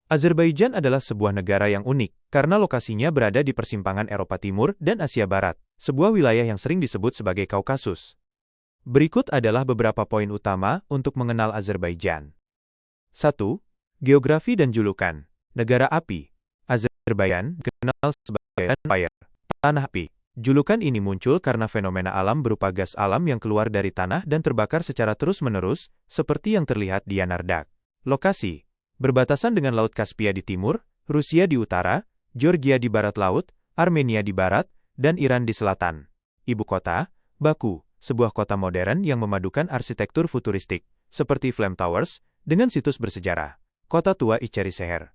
Azerbaijan adalah sebuah negara yang unik, karena lokasinya berada di persimpangan Eropa Timur dan Asia Barat, sebuah wilayah yang sering disebut sebagai Kaukasus. Berikut adalah beberapa poin utama untuk mengenal Azerbaijan. 1. Geografi dan julukan. Negara api. Azerbaijan dikenal sebagai Fire, tanah api. Julukan ini muncul karena fenomena alam berupa gas alam yang keluar dari tanah dan terbakar secara terus-menerus, seperti yang terlihat di Yanardaq. Lokasi. Berbatasan dengan Laut Kaspia di timur, Rusia di utara, Georgia di barat laut, Armenia di barat, dan Iran di selatan. Ibu kota, Baku, sebuah kota modern yang memadukan arsitektur futuristik, seperti Flame Towers, dengan situs bersejarah. Kota tua Içeriseher.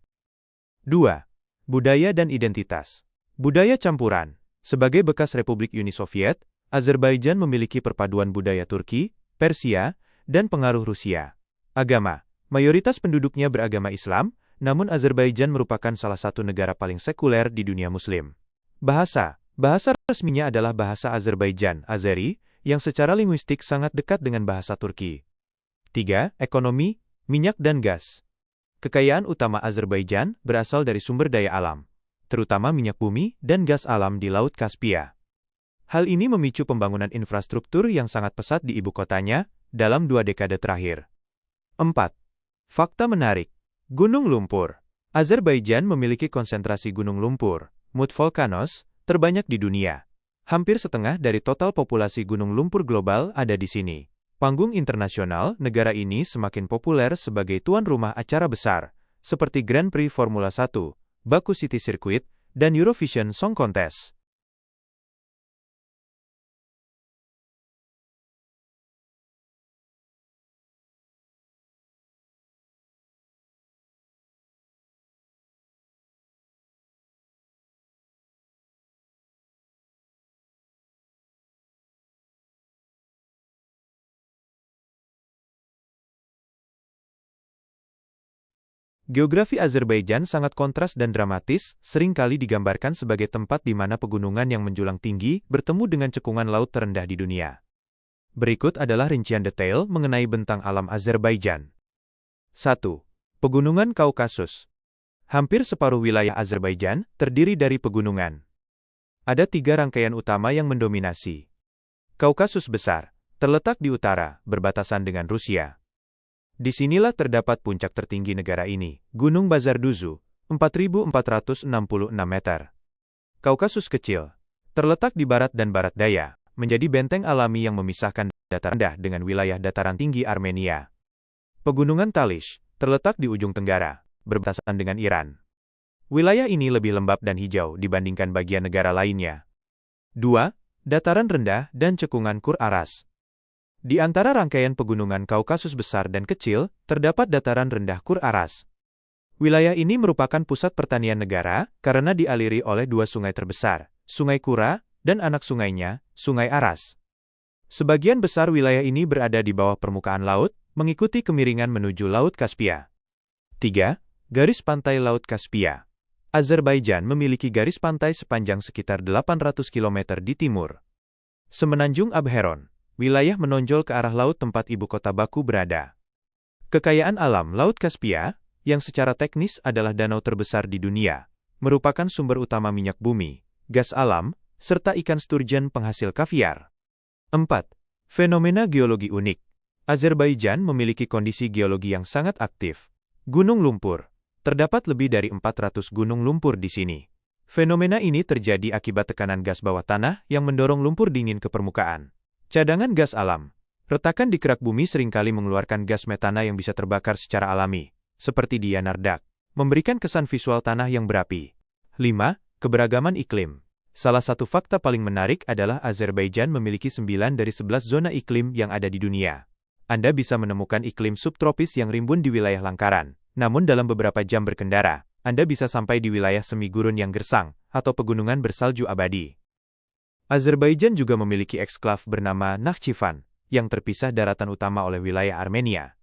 2. Budaya dan identitas. Budaya campuran. Sebagai bekas Republik Uni Soviet, Azerbaijan memiliki perpaduan budaya Turki, Persia, dan pengaruh Rusia. Agama. Mayoritas penduduknya beragama Islam, namun Azerbaijan merupakan salah satu negara paling sekuler di dunia Muslim. Bahasa. Bahasa resminya adalah bahasa Azerbaijan, Azeri, yang secara linguistik sangat dekat dengan bahasa Turki. 3. Ekonomi, minyak dan gas. Kekayaan utama Azerbaijan berasal dari sumber daya alam, terutama minyak bumi dan gas alam di Laut Kaspia. Hal ini memicu pembangunan infrastruktur yang sangat pesat di ibu kotanya dalam 2 dekade terakhir. 4. Fakta menarik. Gunung lumpur. Azerbaijan memiliki konsentrasi gunung lumpur, Mount Volcanoes, terbanyak di dunia. Hampir setengah dari total populasi gunung lumpur global ada di sini. Panggung internasional, negara ini semakin populer sebagai tuan rumah acara besar, seperti Grand Prix Formula 1, Baku City Circuit, dan Eurovision Song Contest. Geografi Azerbaijan sangat kontras dan dramatis, seringkali digambarkan sebagai tempat di mana pegunungan yang menjulang tinggi bertemu dengan cekungan laut terendah di dunia. Berikut adalah rincian detail mengenai bentang alam Azerbaijan. 1. Pegunungan Kaukasus. Hampir separuh wilayah Azerbaijan terdiri dari pegunungan. Ada 3 rangkaian utama yang mendominasi. Kaukasus Besar, terletak di utara, berbatasan dengan Rusia. Disinilah terdapat puncak tertinggi negara ini, Gunung Bazarduzu, 4.466 meter. Kaukasus Kecil, terletak di barat dan barat daya, menjadi benteng alami yang memisahkan dataran rendah dengan wilayah dataran tinggi Armenia. Pegunungan Talish, terletak di ujung tenggara, berbatasan dengan Iran. Wilayah ini lebih lembab dan hijau dibandingkan bagian negara lainnya. 2. Dataran rendah dan cekungan Kur Aras. Di antara rangkaian pegunungan Kaukasus Besar dan Kecil, terdapat dataran rendah Kur Aras. Wilayah ini merupakan pusat pertanian negara karena dialiri oleh 2 sungai terbesar, Sungai Kura, dan anak sungainya, Sungai Aras. Sebagian besar wilayah ini berada di bawah permukaan laut, mengikuti kemiringan menuju Laut Kaspia. 3. Garis Pantai Laut Kaspia. Azerbaijan memiliki garis pantai sepanjang sekitar 800 km di timur. Semenanjung Abheron. Wilayah menonjol ke arah laut tempat ibu kota Baku berada. Kekayaan alam Laut Kaspia, yang secara teknis adalah danau terbesar di dunia, merupakan sumber utama minyak bumi, gas alam, serta ikan sturgeon penghasil kaviar. 4. Fenomena geologi unik. Azerbaijan memiliki kondisi geologi yang sangat aktif. Gunung lumpur. Terdapat lebih dari 400 gunung lumpur di sini. Fenomena ini terjadi akibat tekanan gas bawah tanah yang mendorong lumpur dingin ke permukaan. Cadangan gas alam. Retakan di kerak bumi seringkali mengeluarkan gas metana yang bisa terbakar secara alami, seperti di Yanardaq, memberikan kesan visual tanah yang berapi. 5. Keberagaman iklim. Salah satu fakta paling menarik adalah Azerbaijan memiliki 9 dari 11 zona iklim yang ada di dunia. Anda bisa menemukan iklim subtropis yang rimbun di wilayah langkaran, namun dalam beberapa jam berkendara, Anda bisa sampai di wilayah semi gurun yang gersang, atau pegunungan bersalju abadi. Azerbaijan juga memiliki eksklav bernama Nakhchivan, yang terpisah daratan utama oleh wilayah Armenia.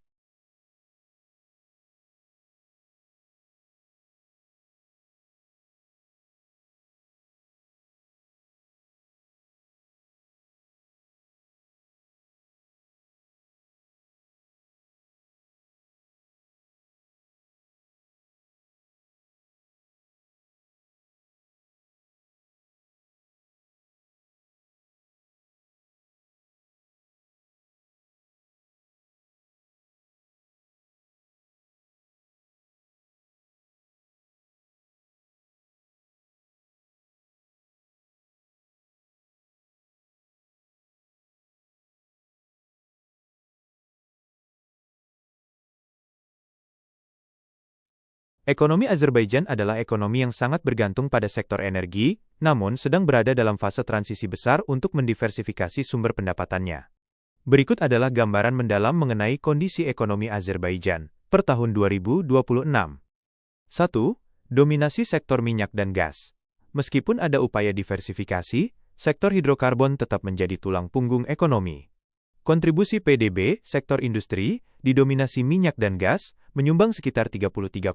Ekonomi Azerbaijan adalah ekonomi yang sangat bergantung pada sektor energi, namun sedang berada dalam fase transisi besar untuk mendiversifikasi sumber pendapatannya. Berikut adalah gambaran mendalam mengenai kondisi ekonomi Azerbaijan per tahun 2026. 1. Dominasi sektor minyak dan gas. Meskipun ada upaya diversifikasi, sektor hidrokarbon tetap menjadi tulang punggung ekonomi. Kontribusi PDB, sektor industri, didominasi minyak dan gas, menyumbang sekitar 33,5%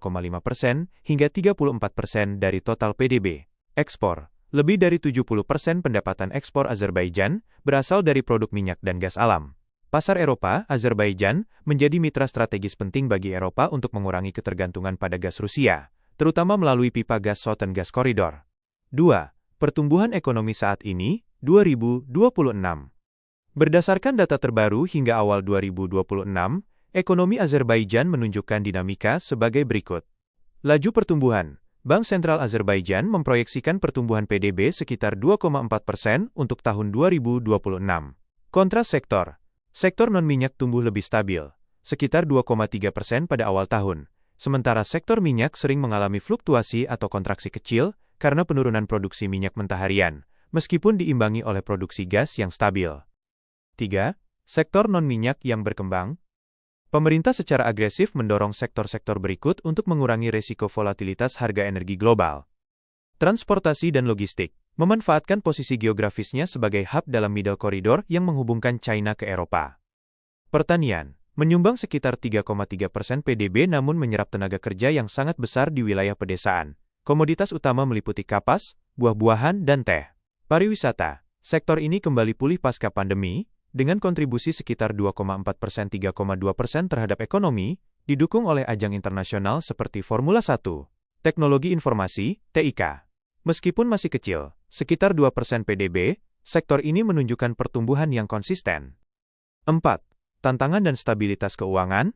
hingga 34% dari total PDB. Ekspor. Lebih dari 70% pendapatan ekspor Azerbaijan berasal dari produk minyak dan gas alam. Pasar Eropa, Azerbaijan, menjadi mitra strategis penting bagi Eropa untuk mengurangi ketergantungan pada gas Rusia, terutama melalui pipa gas Southern Gas Corridor. 2. Pertumbuhan ekonomi saat ini, 2026. Berdasarkan data terbaru hingga awal 2026, ekonomi Azerbaijan menunjukkan dinamika sebagai berikut. Laju pertumbuhan. Bank Sentral Azerbaijan memproyeksikan pertumbuhan PDB sekitar 2,4% untuk tahun 2026. Kontras sektor. Sektor non-minyak tumbuh lebih stabil, sekitar 2,3% pada awal tahun, sementara sektor minyak sering mengalami fluktuasi atau kontraksi kecil karena penurunan produksi minyak mentah harian, meskipun diimbangi oleh produksi gas yang stabil. 3. Sektor non-minyak yang berkembang. Pemerintah secara agresif mendorong sektor-sektor berikut untuk mengurangi resiko volatilitas harga energi global. Transportasi dan logistik. Memanfaatkan posisi geografisnya sebagai hub dalam Middle Corridor yang menghubungkan China ke Eropa. Pertanian. Menyumbang sekitar 3,3% PDB namun menyerap tenaga kerja yang sangat besar di wilayah pedesaan. Komoditas utama meliputi kapas, buah-buahan, dan teh. Pariwisata. Sektor ini kembali pulih pasca pandemi, dengan kontribusi sekitar 2,4%-3,2% terhadap ekonomi, didukung oleh ajang internasional seperti Formula 1. Teknologi informasi, TIK. Meskipun masih kecil, sekitar 2% PDB, sektor ini menunjukkan pertumbuhan yang konsisten. 4. Tantangan dan stabilitas keuangan.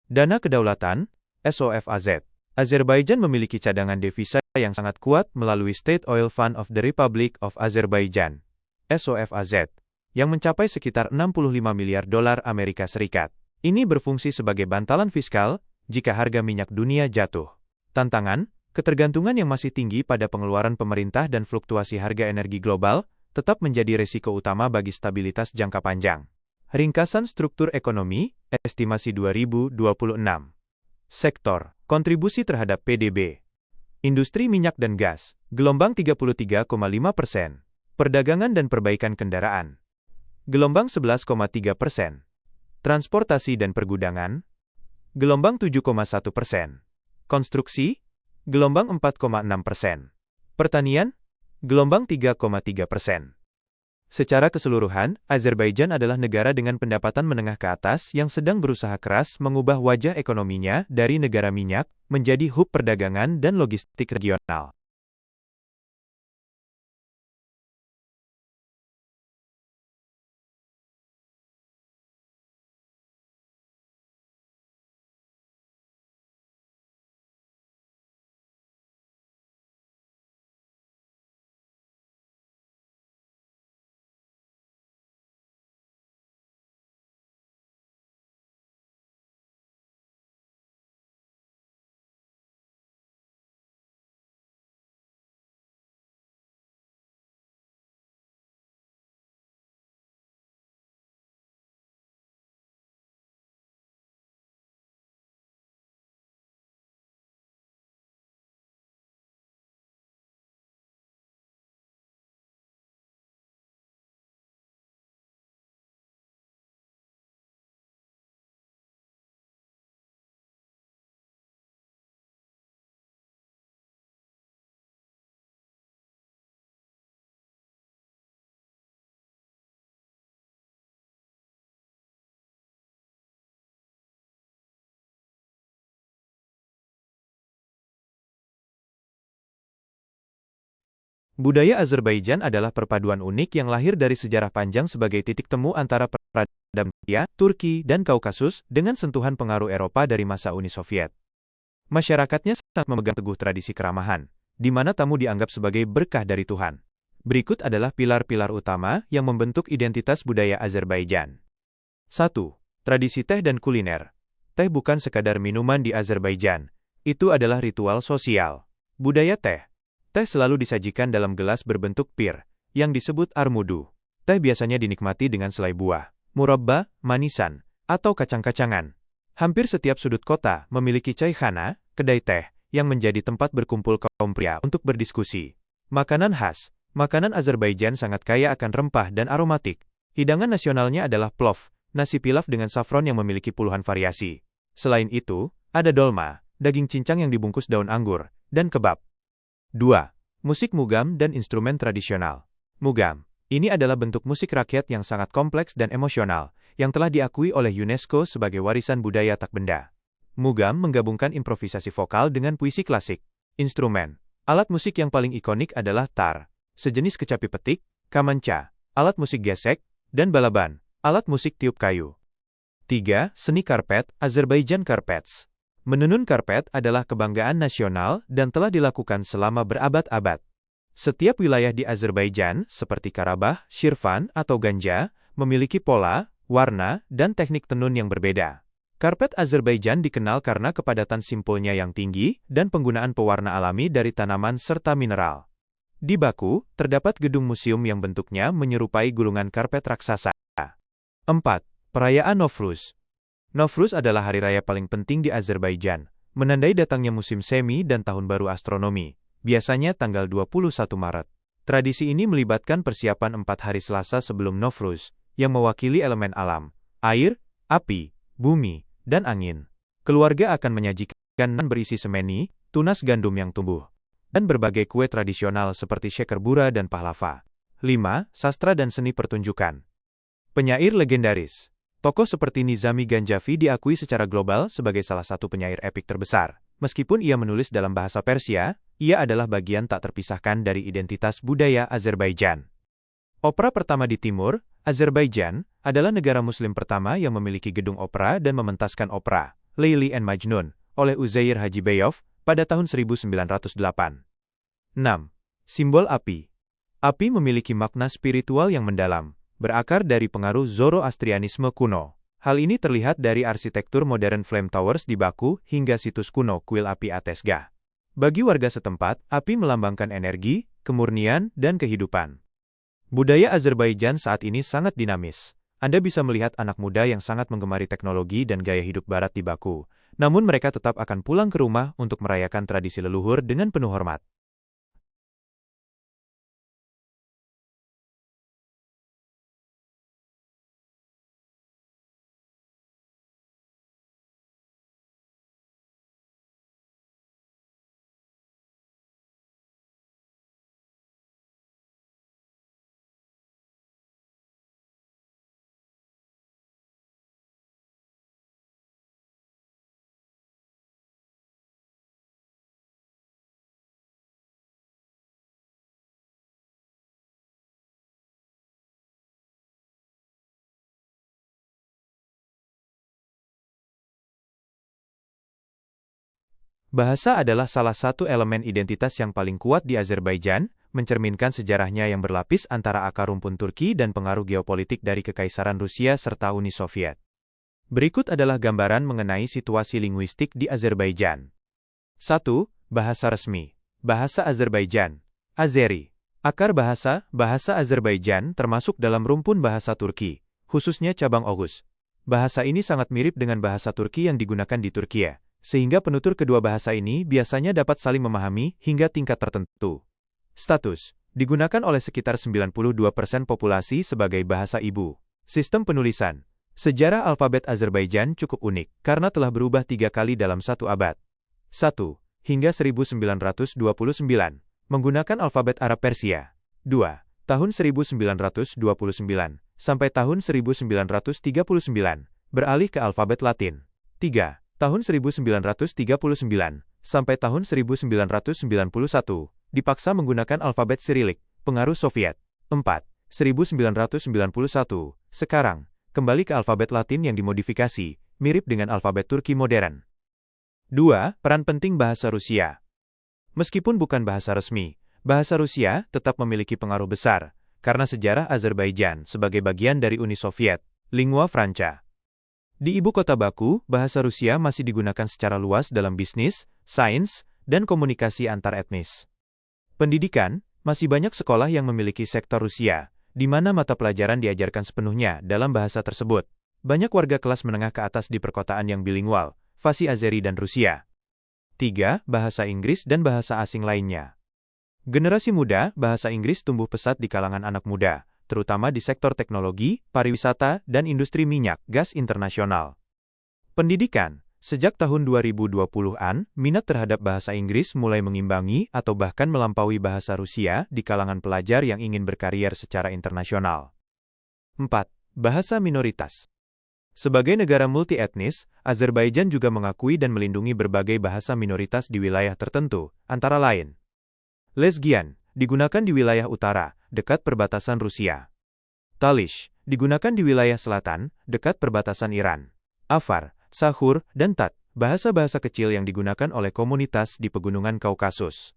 Dana kedaulatan, SOFAZ. Azerbaijan memiliki cadangan devisa yang sangat kuat melalui State Oil Fund of the Republic of Azerbaijan, SOFAZ, yang mencapai sekitar 65 miliar dolar Amerika Serikat. Ini berfungsi sebagai bantalan fiskal jika harga minyak dunia jatuh. Tantangan, ketergantungan yang masih tinggi pada pengeluaran pemerintah dan fluktuasi harga energi global tetap menjadi risiko utama bagi stabilitas jangka panjang. Ringkasan struktur ekonomi, estimasi 2026. Sektor, kontribusi terhadap PDB. Industri minyak dan gas, gelombang 33,5%. Perdagangan dan perbaikan kendaraan, gelombang 11,3%. Transportasi dan pergudangan, gelombang 7,1%. Konstruksi, gelombang 4,6%. Pertanian, gelombang 3,3%. Secara keseluruhan, Azerbaijan adalah negara dengan pendapatan menengah ke atas yang sedang berusaha keras mengubah wajah ekonominya dari negara minyak menjadi hub perdagangan dan logistik regional. Budaya Azerbaijan adalah perpaduan unik yang lahir dari sejarah panjang sebagai titik temu antara peradaban Rusia, Turki, dan Kaukasus dengan sentuhan pengaruh Eropa dari masa Uni Soviet. Masyarakatnya sangat memegang teguh tradisi keramahan, di mana tamu dianggap sebagai berkah dari Tuhan. Berikut adalah pilar-pilar utama yang membentuk identitas budaya Azerbaijan. 1. Tradisi teh dan kuliner. Teh bukan sekadar minuman di Azerbaijan, itu adalah ritual sosial. Budaya teh. Teh selalu disajikan dalam gelas berbentuk pir, yang disebut armudu. Teh biasanya dinikmati dengan selai buah, murabba, manisan, atau kacang-kacangan. Hampir setiap sudut kota memiliki chaikhana, kedai teh, yang menjadi tempat berkumpul kaum pria untuk berdiskusi. Makanan khas. Makanan Azerbaijan sangat kaya akan rempah dan aromatik. Hidangan nasionalnya adalah plov, nasi pilaf dengan safron yang memiliki puluhan variasi. Selain itu, ada dolma, daging cincang yang dibungkus daun anggur, dan kebab. 2. Musik mugam dan instrumen tradisional. Mugam. Ini adalah bentuk musik rakyat yang sangat kompleks dan emosional, yang telah diakui oleh UNESCO sebagai warisan budaya tak benda. Mugam menggabungkan improvisasi vokal dengan puisi klasik. Instrumen. Alat musik yang paling ikonik adalah tar, sejenis kecapi petik, kamanca, alat musik gesek, dan balaban, alat musik tiup kayu. 3. Seni karpet, Azerbaijan Carpets. Menenun karpet adalah kebanggaan nasional dan telah dilakukan selama berabad-abad. Setiap wilayah di Azerbaijan, seperti Karabakh, Shirvan, atau Ganja, memiliki pola, warna, dan teknik tenun yang berbeda. Karpet Azerbaijan dikenal karena kepadatan simpulnya yang tinggi dan penggunaan pewarna alami dari tanaman serta mineral. Di Baku, terdapat gedung museum yang bentuknya menyerupai gulungan karpet raksasa. 4. Perayaan Nowruz. Nowruz adalah hari raya paling penting di Azerbaijan, menandai datangnya musim semi dan tahun baru astronomi, biasanya tanggal 21 Maret. Tradisi ini melibatkan persiapan 4 hari Selasa sebelum Nowruz, yang mewakili elemen alam, air, api, bumi, dan angin. Keluarga akan menyajikan makanan berisi semeni, tunas gandum yang tumbuh, dan berbagai kue tradisional seperti shekerbura dan pahlava. 5. Sastra dan seni pertunjukan. Penyair legendaris. Tokoh seperti Nizami Ganjavi diakui secara global sebagai salah satu penyair epik terbesar. Meskipun ia menulis dalam bahasa Persia, ia adalah bagian tak terpisahkan dari identitas budaya Azerbaijan. Opera pertama di timur, Azerbaijan, adalah negara muslim pertama yang memiliki gedung opera dan mementaskan opera, Leyli and Majnun, oleh Uzeyir Hajibeyov, pada tahun 1908. 6. Simbol api. Api memiliki makna spiritual yang mendalam, berakar dari pengaruh Zoroastrianisme kuno. Hal ini terlihat dari arsitektur modern Flame Towers di Baku hingga situs kuno kuil api Atesgah. Bagi warga setempat, api melambangkan energi, kemurnian, dan kehidupan. Budaya Azerbaijan saat ini sangat dinamis. Anda bisa melihat anak muda yang sangat menggemari teknologi dan gaya hidup barat di Baku, namun mereka tetap akan pulang ke rumah untuk merayakan tradisi leluhur dengan penuh hormat. Bahasa adalah salah satu elemen identitas yang paling kuat di Azerbaijan, mencerminkan sejarahnya yang berlapis antara akar rumpun Turki dan pengaruh geopolitik dari Kekaisaran Rusia serta Uni Soviet. Berikut adalah gambaran mengenai situasi linguistik di Azerbaijan. 1. Bahasa resmi. Bahasa Azerbaijan. Azeri. Akar bahasa Azerbaijan termasuk dalam rumpun bahasa Turki, khususnya cabang Oghuz. Bahasa ini sangat mirip dengan bahasa Turki yang digunakan di Turkiye, sehingga penutur kedua bahasa ini biasanya dapat saling memahami hingga tingkat tertentu. Status. Digunakan oleh sekitar 92% populasi sebagai bahasa ibu. Sistem penulisan. Sejarah alfabet Azerbaijan cukup unik, karena telah berubah 3 kali dalam 1 abad. 1. Hingga 1929, menggunakan alfabet Arab Persia. 2. Tahun 1929, sampai tahun 1939, beralih ke alfabet Latin. 3. Tahun 1939, sampai tahun 1991, dipaksa menggunakan alfabet Sirilik, pengaruh Soviet. 4. 1991, sekarang, kembali ke alfabet Latin yang dimodifikasi, mirip dengan alfabet Turki modern. 2. Peran penting bahasa Rusia. Meskipun bukan bahasa resmi, bahasa Rusia tetap memiliki pengaruh besar, karena sejarah Azerbaijan sebagai bagian dari Uni Soviet, lingua franca. Di ibu kota Baku, bahasa Rusia masih digunakan secara luas dalam bisnis, sains, dan komunikasi antar etnis. Pendidikan, masih banyak sekolah yang memiliki sektor Rusia, di mana mata pelajaran diajarkan sepenuhnya dalam bahasa tersebut. Banyak warga kelas menengah ke atas di perkotaan yang bilingual, fasih Azeri dan Rusia. 3. Bahasa Inggris dan bahasa asing lainnya. Generasi muda, bahasa Inggris tumbuh pesat di kalangan anak muda, terutama di sektor teknologi, pariwisata, dan industri minyak, gas internasional. Pendidikan, sejak tahun 2020-an, minat terhadap bahasa Inggris mulai mengimbangi atau bahkan melampaui bahasa Rusia di kalangan pelajar yang ingin berkarier secara internasional. 4. Bahasa minoritas. Sebagai negara multi-etnis, Azerbaijan juga mengakui dan melindungi berbagai bahasa minoritas di wilayah tertentu, antara lain Lezgian, digunakan di wilayah utara, dekat perbatasan Rusia. Talish, digunakan di wilayah selatan, dekat perbatasan Iran. Afar, Sahur, dan Tat, bahasa-bahasa kecil yang digunakan oleh komunitas di pegunungan Kaukasus.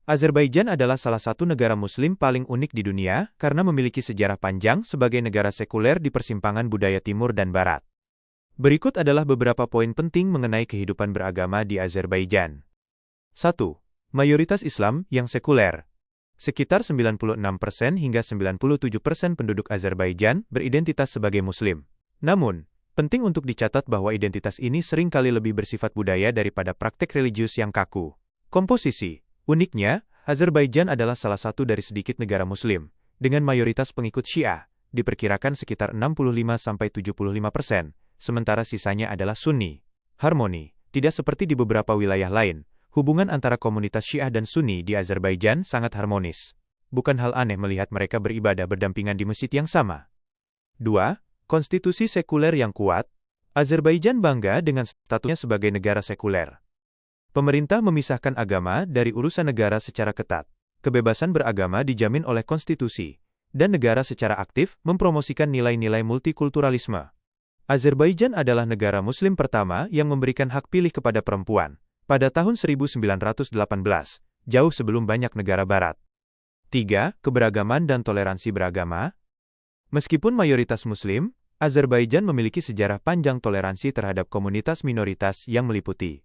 Azerbaijan adalah salah satu negara Muslim paling unik di dunia karena memiliki sejarah panjang sebagai negara sekuler di persimpangan budaya Timur dan Barat. Berikut adalah beberapa poin penting mengenai kehidupan beragama di Azerbaijan. 1. Mayoritas Islam yang sekuler. Sekitar 96% hingga 97% penduduk Azerbaijan beridentitas sebagai Muslim. Namun, penting untuk dicatat bahwa identitas ini seringkali lebih bersifat budaya daripada praktek religius yang kaku. Komposisi. Uniknya, Azerbaijan adalah salah satu dari sedikit negara Muslim, dengan mayoritas pengikut Syiah, diperkirakan sekitar 65-75%, sementara sisanya adalah Sunni. Harmoni, tidak seperti di beberapa wilayah lain, hubungan antara komunitas Syiah dan Sunni di Azerbaijan sangat harmonis. Bukan hal aneh melihat mereka beribadah berdampingan di masjid yang sama. 2. Konstitusi sekuler yang kuat. Azerbaijan bangga dengan statusnya sebagai negara sekuler. Pemerintah memisahkan agama dari urusan negara secara ketat. Kebebasan beragama dijamin oleh konstitusi, dan negara secara aktif mempromosikan nilai-nilai multikulturalisme. Azerbaijan adalah negara Muslim pertama yang memberikan hak pilih kepada perempuan, pada tahun 1918, jauh sebelum banyak negara barat. 3. Keberagaman dan toleransi beragama. Meskipun mayoritas Muslim, Azerbaijan memiliki sejarah panjang toleransi terhadap komunitas minoritas yang meliputi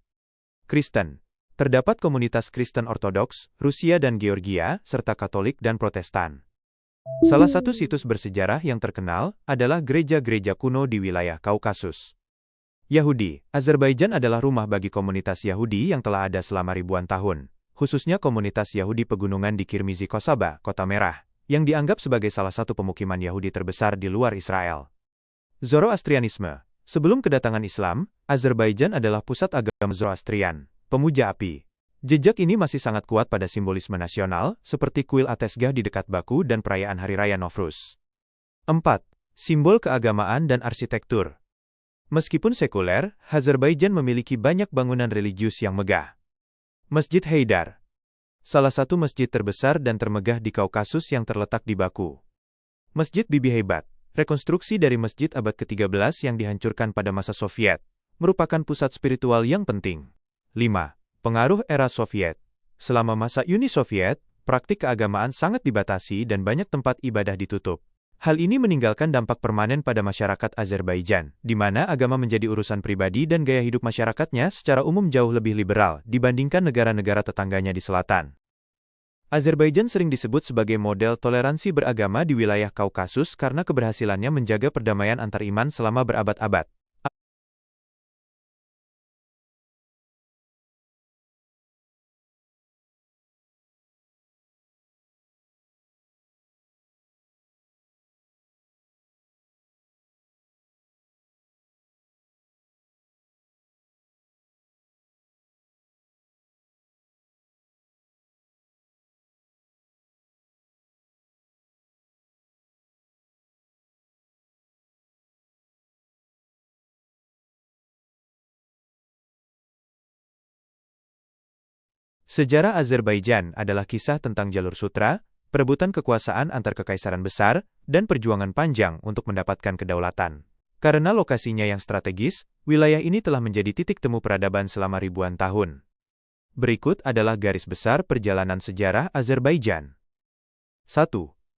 Kristen. Terdapat komunitas Kristen Ortodoks, Rusia dan Georgia, serta Katolik dan Protestan. Salah satu situs bersejarah yang terkenal adalah gereja-gereja kuno di wilayah Kaukasus. Yahudi. Azerbaijan adalah rumah bagi komunitas Yahudi yang telah ada selama ribuan tahun, khususnya komunitas Yahudi pegunungan di Kirmizi Kosaba, Kota Merah, yang dianggap sebagai salah satu pemukiman Yahudi terbesar di luar Israel. Zoroastrianisme. Sebelum kedatangan Islam, Azerbaijan adalah pusat agama Zoroastrian, pemuja api. Jejak ini masih sangat kuat pada simbolisme nasional, seperti kuil Atesgah di dekat Baku dan perayaan Hari Raya Nowruz. 4. Simbol keagamaan dan arsitektur. Meskipun sekuler, Azerbaijan memiliki banyak bangunan religius yang megah. Masjid Haidar. Salah satu masjid terbesar dan termegah di Kaukasus yang terletak di Baku. Masjid Bibi Hebat. Rekonstruksi dari masjid abad ke-13 yang dihancurkan pada masa Soviet, merupakan pusat spiritual yang penting. 5. Pengaruh era Soviet. Selama masa Uni Soviet, praktik keagamaan sangat dibatasi dan banyak tempat ibadah ditutup. Hal ini meninggalkan dampak permanen pada masyarakat Azerbaijan, di mana agama menjadi urusan pribadi dan gaya hidup masyarakatnya secara umum jauh lebih liberal dibandingkan negara-negara tetangganya di selatan. Azerbaijan sering disebut sebagai model toleransi beragama di wilayah Kaukasus karena keberhasilannya menjaga perdamaian antar iman selama berabad-abad. Sejarah Azerbaijan adalah kisah tentang jalur sutra, perebutan kekuasaan antar kekaisaran besar, dan perjuangan panjang untuk mendapatkan kedaulatan. Karena lokasinya yang strategis, wilayah ini telah menjadi titik temu peradaban selama ribuan tahun. Berikut adalah garis besar perjalanan sejarah Azerbaijan. 1.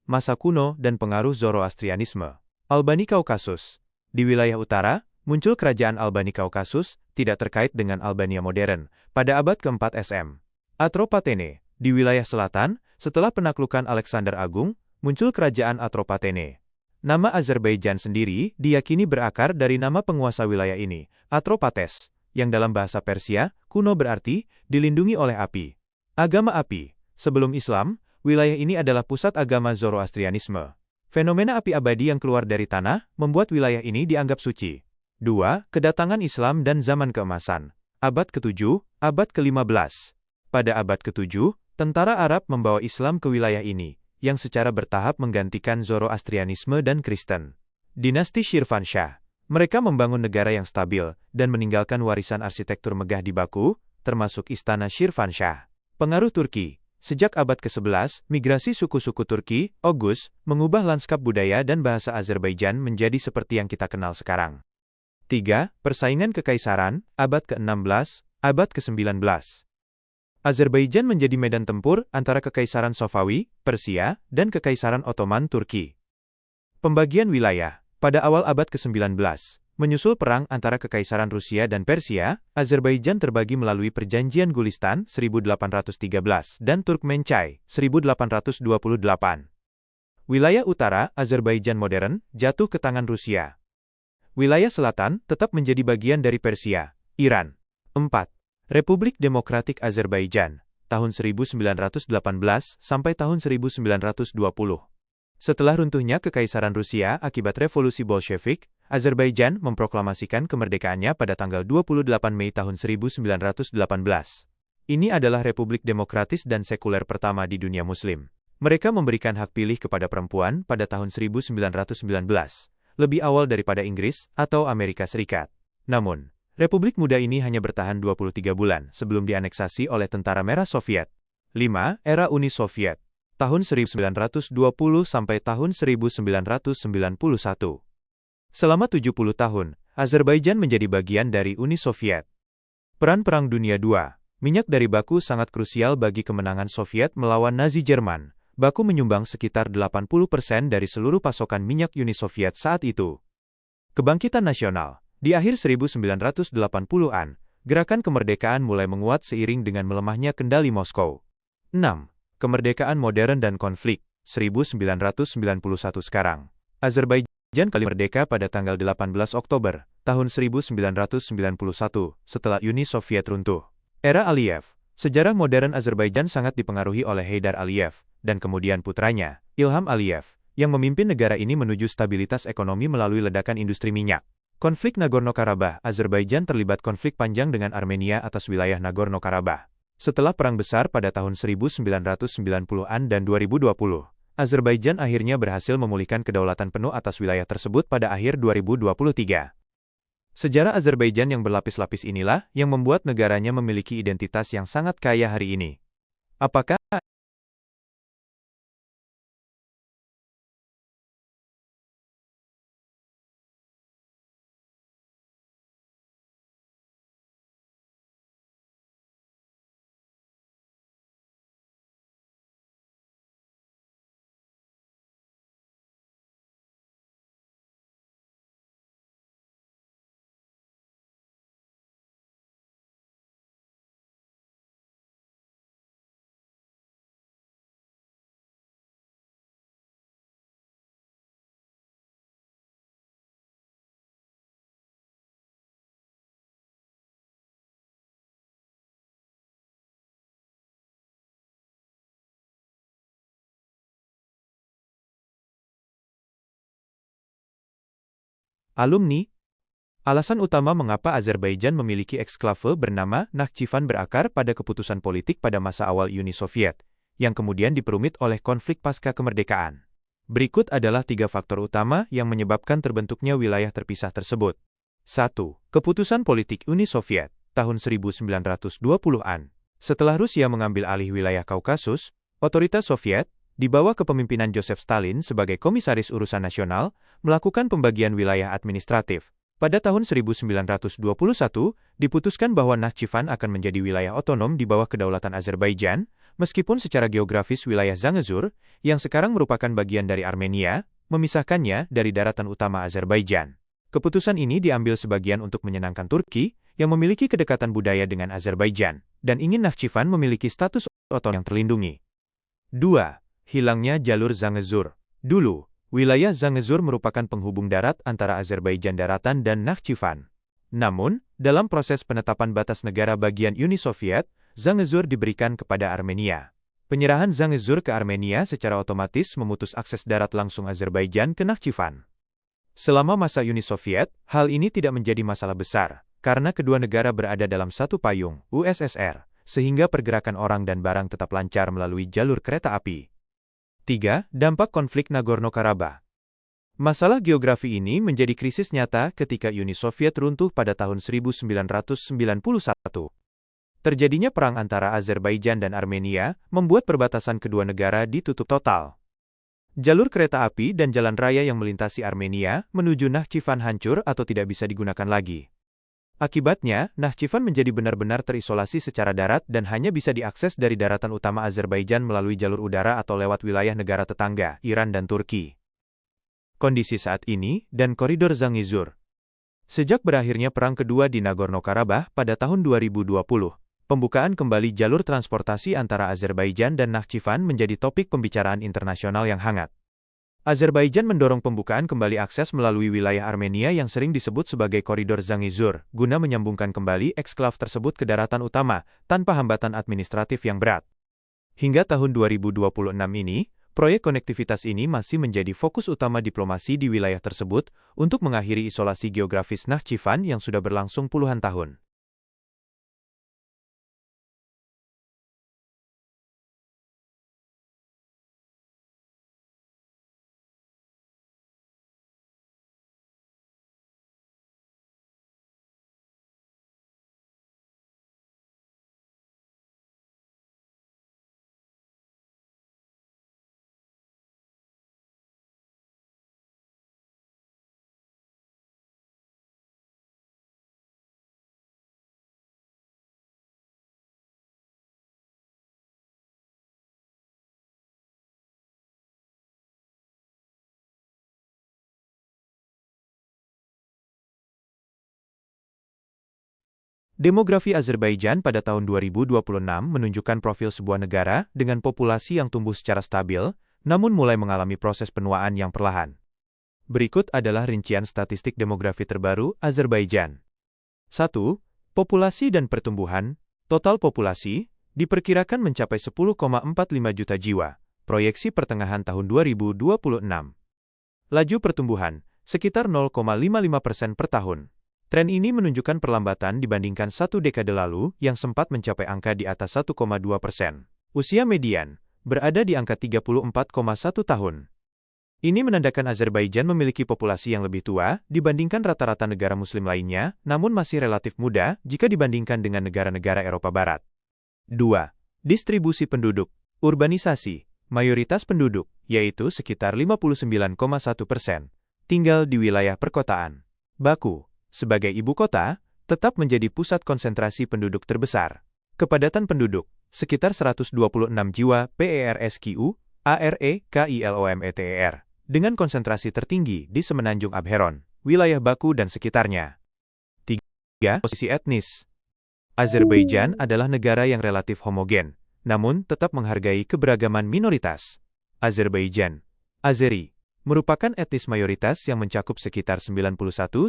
Masa kuno dan pengaruh Zoroastrianisme. Albani Kaukasus. Di wilayah utara, muncul kerajaan Albani Kaukasus, tidak terkait dengan Albania modern, pada abad ke-4 SM. Atropatene. Di wilayah selatan, setelah penaklukan Alexander Agung, muncul kerajaan Atropatene. Nama Azerbaijan sendiri diyakini berakar dari nama penguasa wilayah ini, Atropates, yang dalam bahasa Persia kuno berarti dilindungi oleh api. Agama api. Sebelum Islam, wilayah ini adalah pusat agama Zoroastrianisme. Fenomena api abadi yang keluar dari tanah membuat wilayah ini dianggap suci. 2. Kedatangan Islam dan zaman keemasan. Abad ke-7, abad ke-15. Pada abad ke-7, tentara Arab membawa Islam ke wilayah ini, yang secara bertahap menggantikan Zoroastrianisme dan Kristen. Dinasti Shirvanshah. Mereka membangun negara yang stabil dan meninggalkan warisan arsitektur megah di Baku, termasuk Istana Shirvanshah. Pengaruh Turki. Sejak abad ke-11, migrasi suku-suku Turki, Oghuz, mengubah lanskap budaya dan bahasa Azerbaijan menjadi seperti yang kita kenal sekarang. 3. Persaingan kekaisaran, abad ke-16, abad ke-19. Azerbaijan menjadi medan tempur antara Kekaisaran Safawi, Persia, dan Kekaisaran Ottoman Turki. Pembagian wilayah. Pada awal abad ke-19, menyusul perang antara Kekaisaran Rusia dan Persia, Azerbaijan terbagi melalui Perjanjian Gulistan 1813 dan Turkmenchay 1828. Wilayah utara, Azerbaijan modern, jatuh ke tangan Rusia. Wilayah selatan tetap menjadi bagian dari Persia, Iran. 4. Republik Demokratik Azerbaijan, tahun 1918 sampai tahun 1920. Setelah runtuhnya Kekaisaran Rusia akibat Revolusi Bolshevik, Azerbaijan memproklamasikan kemerdekaannya pada tanggal 28 Mei tahun 1918. Ini adalah republik demokratis dan sekuler pertama di dunia Muslim. Mereka memberikan hak pilih kepada perempuan pada tahun 1919, lebih awal daripada Inggris atau Amerika Serikat. Namun, Republik muda ini hanya bertahan 23 bulan sebelum dianeksasi oleh Tentara Merah Soviet. 5. Era Uni Soviet. Tahun 1920 sampai tahun 1991. Selama 70 tahun, Azerbaijan menjadi bagian dari Uni Soviet. Peran Perang Dunia II. Minyak dari Baku sangat krusial bagi kemenangan Soviet melawan Nazi Jerman. Baku menyumbang sekitar 80% dari seluruh pasokan minyak Uni Soviet saat itu. Kebangkitan nasional. Di akhir 1980-an, gerakan kemerdekaan mulai menguat seiring dengan melemahnya kendali Moskow. 6. Kemerdekaan modern dan konflik, 1991 sekarang. Azerbaijan kali merdeka pada tanggal 18 Oktober, tahun 1991, setelah Uni Soviet runtuh. Era Aliyev. Sejarah modern Azerbaijan sangat dipengaruhi oleh Heydar Aliyev, dan kemudian putranya, Ilham Aliyev, yang memimpin negara ini menuju stabilitas ekonomi melalui ledakan industri minyak. Konflik Nagorno-Karabakh. Azerbaijan terlibat konflik panjang dengan Armenia atas wilayah Nagorno-Karabakh. Setelah perang besar pada tahun 1990-an dan 2020, Azerbaijan akhirnya berhasil memulihkan kedaulatan penuh atas wilayah tersebut pada akhir 2023. Sejarah Azerbaijan yang berlapis-lapis inilah yang membuat negaranya memiliki identitas yang sangat kaya hari ini. Apakah alumni? Alasan utama mengapa Azerbaijan memiliki eksklave bernama Nakhchivan berakar pada keputusan politik pada masa awal Uni Soviet, yang kemudian diperumit oleh konflik pasca kemerdekaan. Berikut adalah 3 faktor utama yang menyebabkan terbentuknya wilayah terpisah tersebut. 1. Keputusan politik Uni Soviet, tahun 1920-an. Setelah Rusia mengambil alih wilayah Kaukasus, otoritas Soviet, di bawah kepemimpinan Joseph Stalin sebagai Komisaris Urusan Nasional, melakukan pembagian wilayah administratif. Pada tahun 1921, diputuskan bahwa Nakhchivan akan menjadi wilayah otonom di bawah kedaulatan Azerbaijan, meskipun secara geografis wilayah Zangezur, yang sekarang merupakan bagian dari Armenia, memisahkannya dari daratan utama Azerbaijan. Keputusan ini diambil sebagian untuk menyenangkan Turki, yang memiliki kedekatan budaya dengan Azerbaijan, dan ingin Nakhchivan memiliki status otonom yang terlindungi. 2. Hilangnya jalur Zangezur. Dulu, wilayah Zangezur merupakan penghubung darat antara Azerbaijan daratan dan Nakhchivan. Namun, dalam proses penetapan batas negara bagian Uni Soviet, Zangezur diberikan kepada Armenia. Penyerahan Zangezur ke Armenia secara otomatis memutus akses darat langsung Azerbaijan ke Nakhchivan. Selama masa Uni Soviet, hal ini tidak menjadi masalah besar, karena kedua negara berada dalam satu payung, USSR, sehingga pergerakan orang dan barang tetap lancar melalui jalur kereta api. 3. Dampak konflik Nagorno-Karabakh. Masalah geografi ini menjadi krisis nyata ketika Uni Soviet runtuh pada tahun 1991. Terjadinya perang antara Azerbaijan dan Armenia membuat perbatasan kedua negara ditutup total. Jalur kereta api dan jalan raya yang melintasi Armenia menuju Nakhchivan hancur atau tidak bisa digunakan lagi. Akibatnya, Nakhchivan menjadi benar-benar terisolasi secara darat dan hanya bisa diakses dari daratan utama Azerbaijan melalui jalur udara atau lewat wilayah negara tetangga, Iran dan Turki. Kondisi saat ini, dan koridor Zangezur. Sejak berakhirnya Perang Kedua di Nagorno-Karabakh pada tahun 2020, pembukaan kembali jalur transportasi antara Azerbaijan dan Nakhchivan menjadi topik pembicaraan internasional yang hangat. Azerbaijan mendorong pembukaan kembali akses melalui wilayah Armenia yang sering disebut sebagai koridor Zangezur, guna menyambungkan kembali eksklav tersebut ke daratan utama, tanpa hambatan administratif yang berat. Hingga tahun 2026 ini, proyek konektivitas ini masih menjadi fokus utama diplomasi di wilayah tersebut, untuk mengakhiri isolasi geografis Nakhchivan yang sudah berlangsung puluhan tahun. Demografi Azerbaijan pada tahun 2026 menunjukkan profil sebuah negara dengan populasi yang tumbuh secara stabil, namun mulai mengalami proses penuaan yang perlahan. Berikut adalah rincian statistik demografi terbaru Azerbaijan. 1. Populasi dan pertumbuhan. Total populasi diperkirakan mencapai 10,45 juta jiwa, proyeksi pertengahan tahun 2026. Laju pertumbuhan, sekitar 0,55% per tahun. Tren ini menunjukkan perlambatan dibandingkan satu dekade lalu yang sempat mencapai angka di atas 1,2%. Usia median berada di angka 34,1 tahun. Ini menandakan Azerbaijan memiliki populasi yang lebih tua dibandingkan rata-rata negara muslim lainnya, namun masih relatif muda jika dibandingkan dengan negara-negara Eropa Barat. 2. Distribusi penduduk. Urbanisasi. Mayoritas penduduk, yaitu sekitar 59,1%, tinggal di wilayah perkotaan. Baku, sebagai ibu kota, tetap menjadi pusat konsentrasi penduduk terbesar. Kepadatan penduduk, sekitar 126 jiwa PERSQ, ARE-KILOMETER, dengan konsentrasi tertinggi di Semenanjung Abheron, wilayah Baku dan sekitarnya. 3. Posisi etnis. Azerbaijan adalah negara yang relatif homogen, namun tetap menghargai keberagaman minoritas. Azerbaijan, Azeri, merupakan etnis mayoritas yang mencakup sekitar 91–92%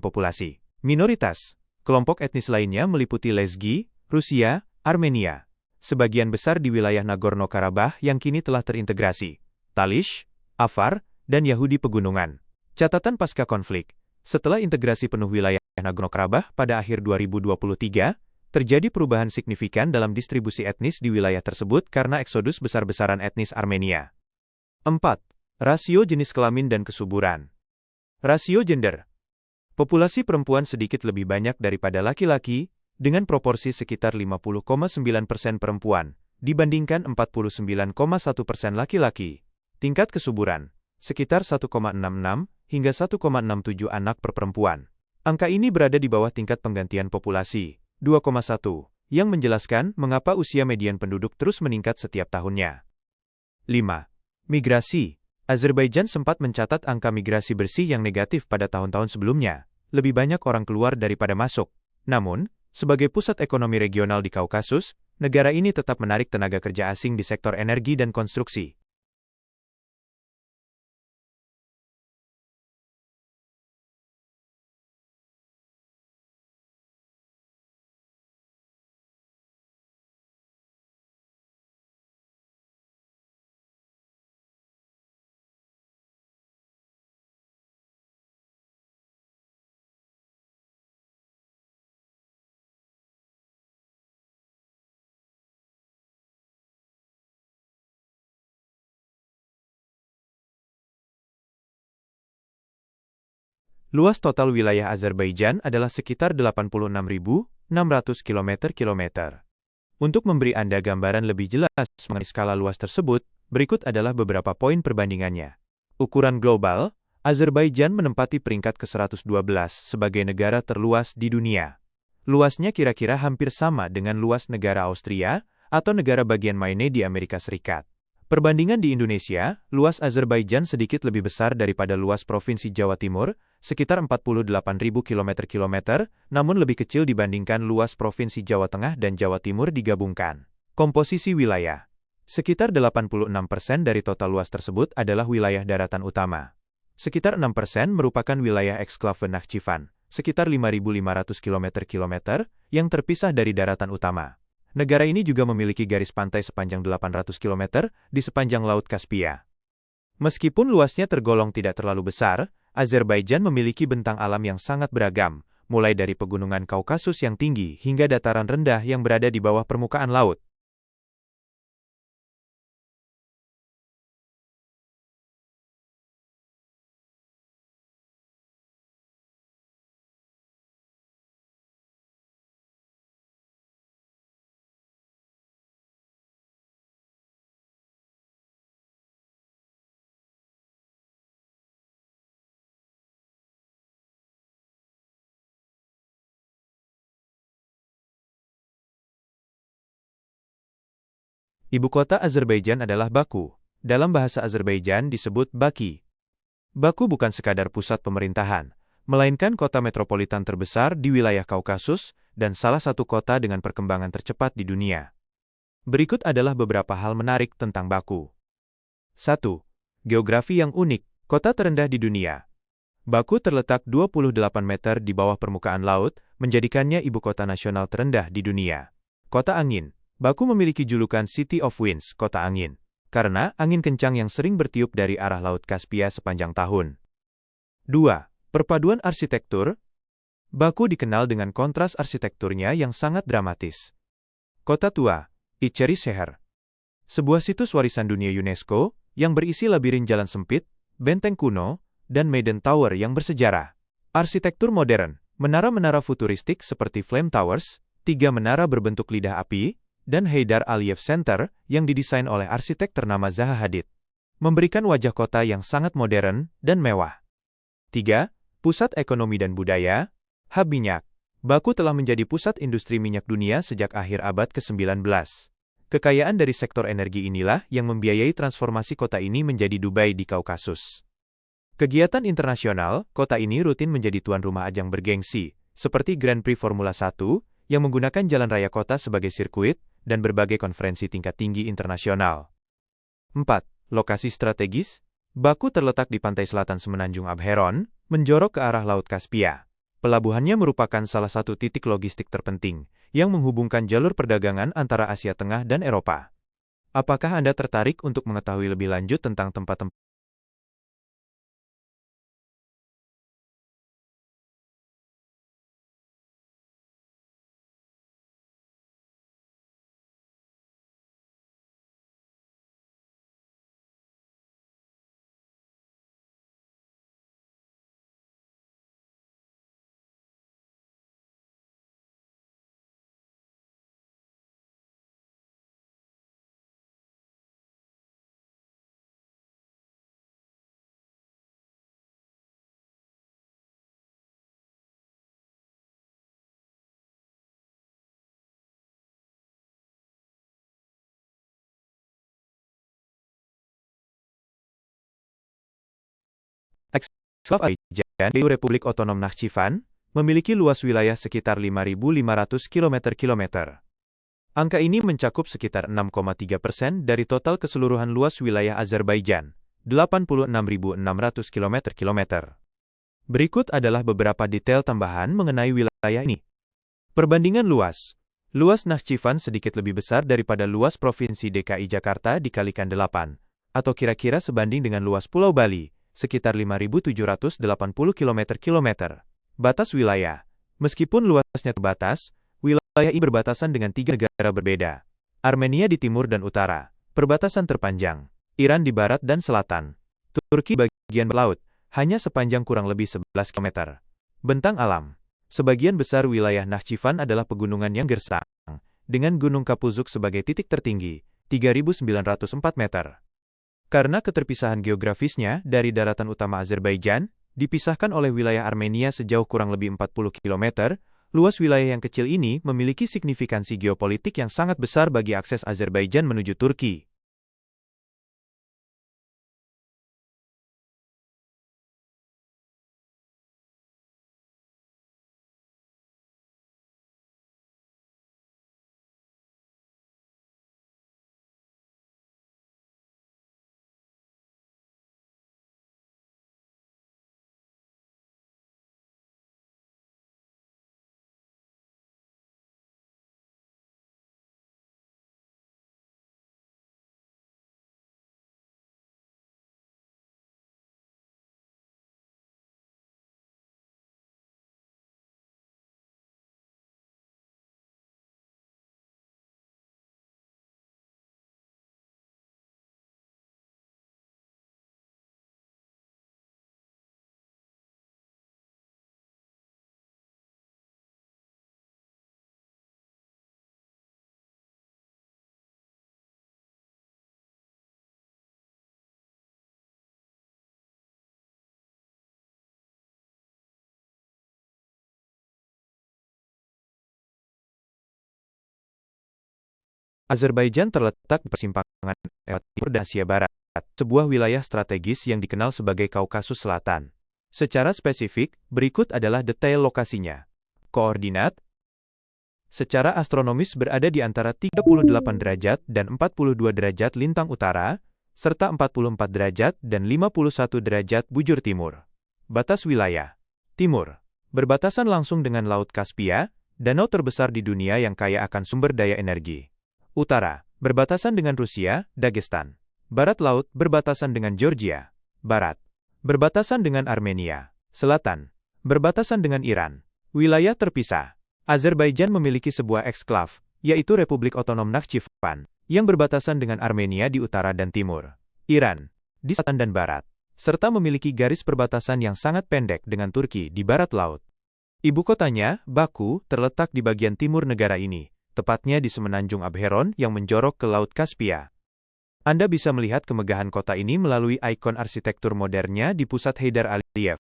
populasi. Minoritas, kelompok etnis lainnya meliputi Lezgi, Rusia, Armenia. Sebagian besar di wilayah Nagorno-Karabakh yang kini telah terintegrasi, Talish, Afar, dan Yahudi Pegunungan. Catatan pasca konflik. Setelah integrasi penuh wilayah Nagorno-Karabakh pada akhir 2023, terjadi perubahan signifikan dalam distribusi etnis di wilayah tersebut karena eksodus besar-besaran etnis Armenia. 4. Rasio jenis kelamin dan kesuburan. Rasio gender. Populasi perempuan sedikit lebih banyak daripada laki-laki, dengan proporsi sekitar 50,9% perempuan, dibandingkan 49,1% laki-laki. Tingkat kesuburan, sekitar 1,66 hingga 1,67 anak per perempuan. Angka ini berada di bawah tingkat penggantian populasi, 2,1, yang menjelaskan mengapa usia median penduduk terus meningkat setiap tahunnya. 5. Migrasi. Azerbaijan sempat mencatat angka migrasi bersih yang negatif pada tahun-tahun sebelumnya. Lebih banyak orang keluar daripada masuk. Namun, sebagai pusat ekonomi regional di Kaukasus, negara ini tetap menarik tenaga kerja asing di sektor energi dan konstruksi. Luas total wilayah Azerbaijan adalah sekitar 86.600 km². Untuk memberi Anda gambaran lebih jelas mengenai skala luas tersebut, berikut adalah beberapa poin perbandingannya. Ukuran global, Azerbaijan menempati peringkat ke-112 sebagai negara terluas di dunia. Luasnya kira-kira hampir sama dengan luas negara Austria atau negara bagian Maine di Amerika Serikat. Perbandingan di Indonesia, luas Azerbaijan sedikit lebih besar daripada luas Provinsi Jawa Timur, sekitar 48.000 km², namun lebih kecil dibandingkan luas Provinsi Jawa Tengah dan Jawa Timur digabungkan. Komposisi wilayah. Sekitar 86% dari total luas tersebut adalah wilayah daratan utama. Sekitar 6% merupakan wilayah eksklave Nakhchivan, sekitar 5.500 km² yang terpisah dari daratan utama. Negara ini juga memiliki garis pantai sepanjang 800 km di sepanjang Laut Kaspia. Meskipun luasnya tergolong tidak terlalu besar, Azerbaijan memiliki bentang alam yang sangat beragam, mulai dari pegunungan Kaukasus yang tinggi hingga dataran rendah yang berada di bawah permukaan laut. Ibu kota Azerbaijan adalah Baku. Dalam bahasa Azerbaijan disebut Baki. Baku bukan sekadar pusat pemerintahan, melainkan kota metropolitan terbesar di wilayah Kaukasus dan salah satu kota dengan perkembangan tercepat di dunia. Berikut adalah beberapa hal menarik tentang Baku. 1. Geografi yang unik. Kota terendah di dunia. Baku terletak 28 meter di bawah permukaan laut, menjadikannya ibu kota nasional terendah di dunia. Kota angin. Baku memiliki julukan City of Winds, kota angin, karena angin kencang yang sering bertiup dari arah Laut Kaspia sepanjang tahun. 2. Perpaduan arsitektur. Baku dikenal dengan kontras arsitekturnya yang sangat dramatis. Kota tua, Içerişehir, sebuah situs warisan dunia UNESCO yang berisi labirin jalan sempit, benteng kuno, dan Maiden Tower yang bersejarah. Arsitektur modern, menara-menara futuristik seperti Flame Towers, 3 menara berbentuk lidah api, dan Heydar Aliyev Center yang didesain oleh arsitek ternama Zaha Hadid, memberikan wajah kota yang sangat modern dan mewah. 3. Pusat ekonomi dan budaya. Hub minyak. Baku telah menjadi pusat industri minyak dunia sejak akhir abad ke-19. Kekayaan dari sektor energi inilah yang membiayai transformasi kota ini menjadi Dubai di Kaukasus. Kegiatan internasional, kota ini rutin menjadi tuan rumah ajang bergengsi, seperti Grand Prix Formula 1, yang menggunakan jalan raya kota sebagai sirkuit, dan berbagai konferensi tingkat tinggi internasional. 4. Lokasi strategis. Baku terletak di pantai selatan semenanjung Abheron, menjorok ke arah Laut Kaspia. Pelabuhannya merupakan salah satu titik logistik terpenting, yang menghubungkan jalur perdagangan antara Asia Tengah dan Eropa. Apakah Anda tertarik untuk mengetahui lebih lanjut tentang tempat-tempat Azerbaijan, Republik Otonom Nakhchivan, memiliki luas wilayah sekitar 5.500 km². Angka ini mencakup sekitar 6,3% dari total keseluruhan luas wilayah Azerbaijan, 86.600 km². Berikut adalah beberapa detail tambahan mengenai wilayah ini. Perbandingan luas. Luas Nakhchivan sedikit lebih besar daripada luas Provinsi DKI Jakarta dikalikan 8, atau kira-kira sebanding dengan luas Pulau Bali, sekitar 5.780 km². Batas wilayah. Meskipun luasnya terbatas, wilayah ini berbatasan dengan 3 negara berbeda. Armenia di timur dan utara, perbatasan terpanjang. Iran di barat dan selatan. Turki bagian laut, hanya sepanjang kurang lebih 11 km. Bentang alam. Sebagian besar wilayah Nakhchivan adalah pegunungan yang gersang, dengan Gunung Kapuzuk sebagai titik tertinggi, 3.904 meter. Karena keterpisahan geografisnya dari daratan utama Azerbaijan, dipisahkan oleh wilayah Armenia sejauh kurang lebih 40 km, luas wilayah yang kecil ini memiliki signifikansi geopolitik yang sangat besar bagi akses Azerbaijan menuju Turki. Azerbaijan terletak di persimpangan Eropa Timur dan Asia Barat, sebuah wilayah strategis yang dikenal sebagai Kaukasus Selatan. Secara spesifik, berikut adalah detail lokasinya. Koordinat. Secara astronomis berada di antara 38 derajat dan 42 derajat lintang utara, serta 44 derajat dan 51 derajat bujur timur. Batas wilayah. Timur. Berbatasan langsung dengan Laut Kaspia, danau terbesar di dunia yang kaya akan sumber daya energi. Utara, berbatasan dengan Rusia, Dagestan. Barat laut, berbatasan dengan Georgia. Barat, berbatasan dengan Armenia. Selatan, berbatasan dengan Iran. Wilayah terpisah. Azerbaijan memiliki sebuah eksklav, yaitu Republik Otonom Nakhchivan, yang berbatasan dengan Armenia di utara dan timur. Iran, di selatan dan barat. Serta memiliki garis perbatasan yang sangat pendek dengan Turki di barat laut. Ibu kotanya, Baku, terletak di bagian timur negara ini, tepatnya di semenanjung Abheron yang menjorok ke Laut Kaspia. Anda bisa melihat kemegahan kota ini melalui ikon arsitektur modernnya di pusat Heydar Aliyev.